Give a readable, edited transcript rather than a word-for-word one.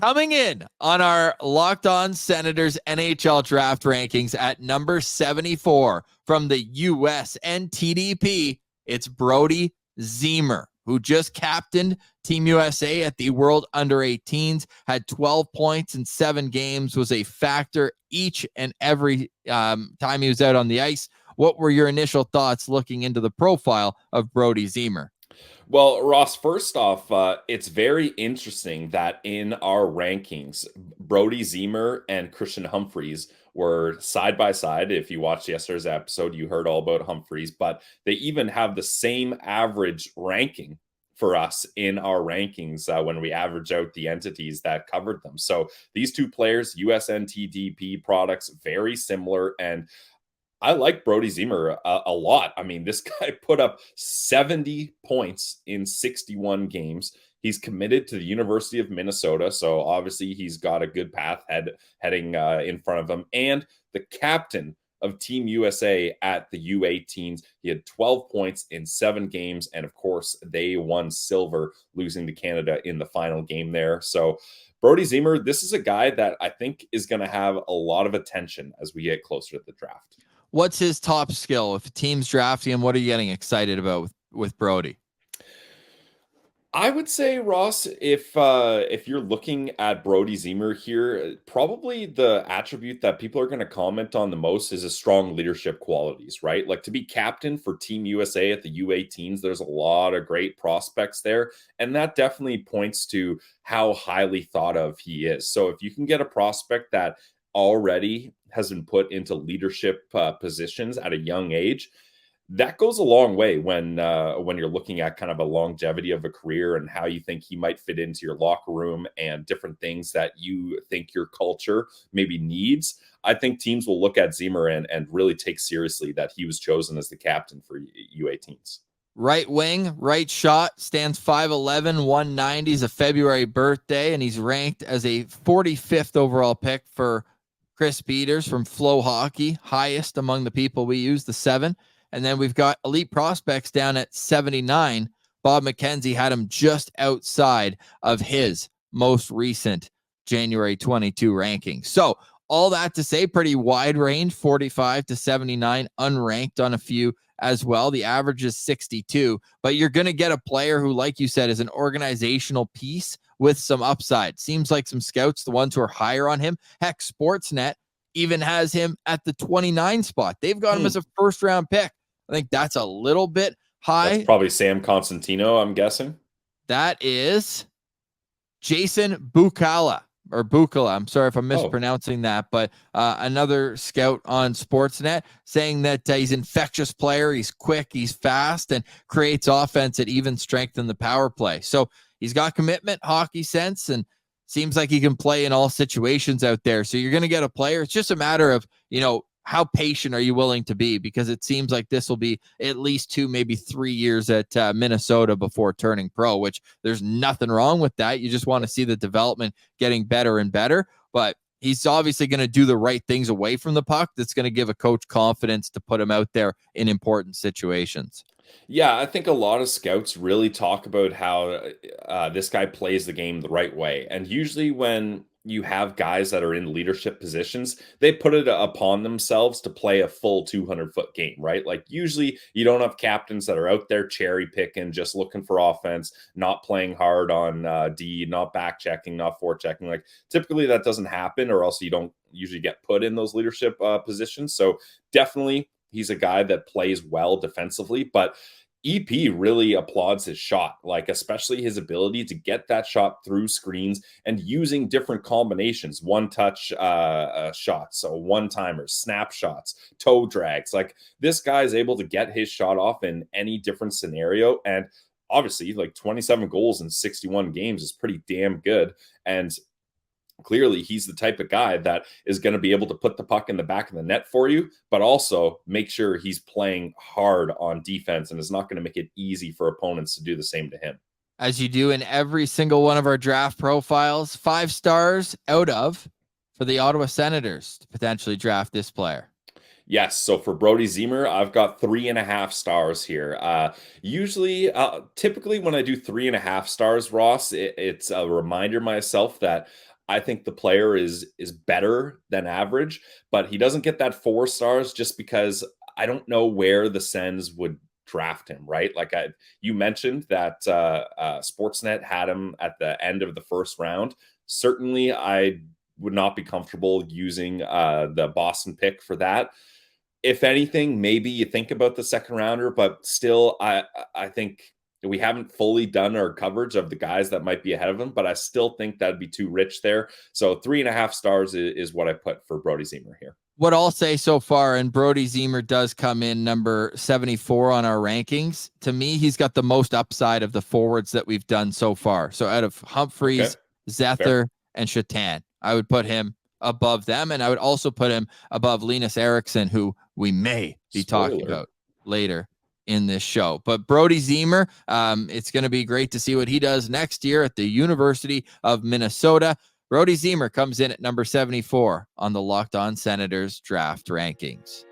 Coming in on our Locked On Senators NHL draft rankings at number 74 from the US and TDP, it's Brodie Ziemer, who just captained Team USA at the World Under-18s, had 12 points in 7 games, was a factor each and every time he was out on the ice. What were your initial thoughts looking into the profile of Brodie Ziemer? Well, Ross, first off, it's very interesting that in our rankings, Brodie Ziemer and Christian Humphries were side by side. If you watched yesterday's episode, you heard all about Humphries, but they even have the same average ranking for us in our rankings when we average out the entities that covered them. So these two players, USNTDP products, very similar. And I like Brodie Ziemer a lot. I mean, this guy put up 70 points in 61 games. He's committed to the University of Minnesota, so obviously he's got a good path heading in front of him. And the captain of Team USA at the U18s. He had 12 points in 7 games, and of course, they won silver, losing to Canada in the final game there. So Brodie Ziemer, this is a guy that I think is going to have a lot of attention as we get closer to the draft. What's his top skill? If a team's drafting him, what are you getting excited about with Brodie? I would say, Ross, if you're looking at Brodie Ziemer here, probably the attribute that people are going to comment on the most is his strong leadership qualities, right? Like to be captain for Team USA at the U18s, there's a lot of great prospects there, and that definitely points to how highly thought of he is. So if you can get a prospect that already has been put into leadership positions at a young age, that goes a long way when you're looking at kind of a longevity of a career and how you think he might fit into your locker room and different things that you think your culture maybe needs. I think teams will look at Ziemer and really take seriously that he was chosen as the captain for U18s. Right wing, right shot, stands 5'11", 190. He's a February birthday, and he's ranked as a 45th overall pick for Chris Peters from Flow Hockey, highest among the people we use, the 7. And then we've got elite prospects down at 79. Bob McKenzie had him just outside of his most recent January 22 rankings. So all that to say, pretty wide range, 45 to 79, unranked on a few as well. The average is 62, but you're going to get a player who, like you said, is an organizational piece with some upside. Seems like some scouts, the ones who are higher on him, heck, Sportsnet even has him at the 29 spot. They've got him as a first round pick. I think that's a little bit high. That's probably Sam Constantino, I'm guessing. That is Jason Bukala. I'm sorry if I'm mispronouncing that, but another scout on Sportsnet saying that he's an infectious player, he's quick, he's fast, and creates offense at even strength in the power play. So he's got commitment, hockey sense, and seems like he can play in all situations out there. So you're going to get a player. It's just a matter of, how patient are you willing to be? Because it seems like this will be at least 2, maybe 3 years at Minnesota before turning pro, which there's nothing wrong with that. You just want to see the development getting better and better. But he's obviously going to do the right things away from the puck. That's going to give a coach confidence to put him out there in important situations. Yeah, I think a lot of scouts really talk about how this guy plays the game the right way. And usually when you have guys that are in leadership positions, they put it upon themselves to play a full 200-foot game, right? Like usually you don't have captains that are out there cherry picking, just looking for offense, not playing hard on D, not back checking, not forechecking. Like typically that doesn't happen, or else you don't usually get put in those leadership positions. So definitely he's a guy that plays well defensively, but EP really applauds his shot, like especially his ability to get that shot through screens and using different combinations, one-touch shots, so one-timers, snapshots, toe drags. Like this guy is able to get his shot off in any different scenario, and obviously, like 27 goals in 61 games is pretty damn good. And clearly, he's the type of guy that is going to be able to put the puck in the back of the net for you, but also make sure he's playing hard on defense and is not going to make it easy for opponents to do the same to him. As you do in every single one of our draft profiles, 5 stars out of for the Ottawa Senators to potentially draft this player. Yes, so for Brodie Ziemer, I've got 3.5 stars here. Typically when I do 3.5 stars, Ross, it's a reminder myself that I think the player is better than average, but he doesn't get that 4 stars just because I don't know where the Sens would draft him, right? Like you mentioned that Sportsnet had him at the end of the first round. Certainly, I would not be comfortable using the Boston pick for that. If anything, maybe you think about the second rounder, but still, I think we haven't fully done our coverage of the guys that might be ahead of him, but I still think that'd be too rich there. So 3.5 stars is what I put for Brodie Ziemer here. What I'll say so far, and Brodie Ziemer does come in number 74 on our rankings. To me, he's got the most upside of the forwards that we've done so far. So out of Humphreys, Zether, and Shatan, I would put him above them, and I would also put him above Linus Eriksson, who we may be talking about later in this show. But Brodie Ziemer, it's going to be great to see what he does next year at the University of Minnesota. Brodie Ziemer comes in at number 74 on the Locked On Senators draft rankings.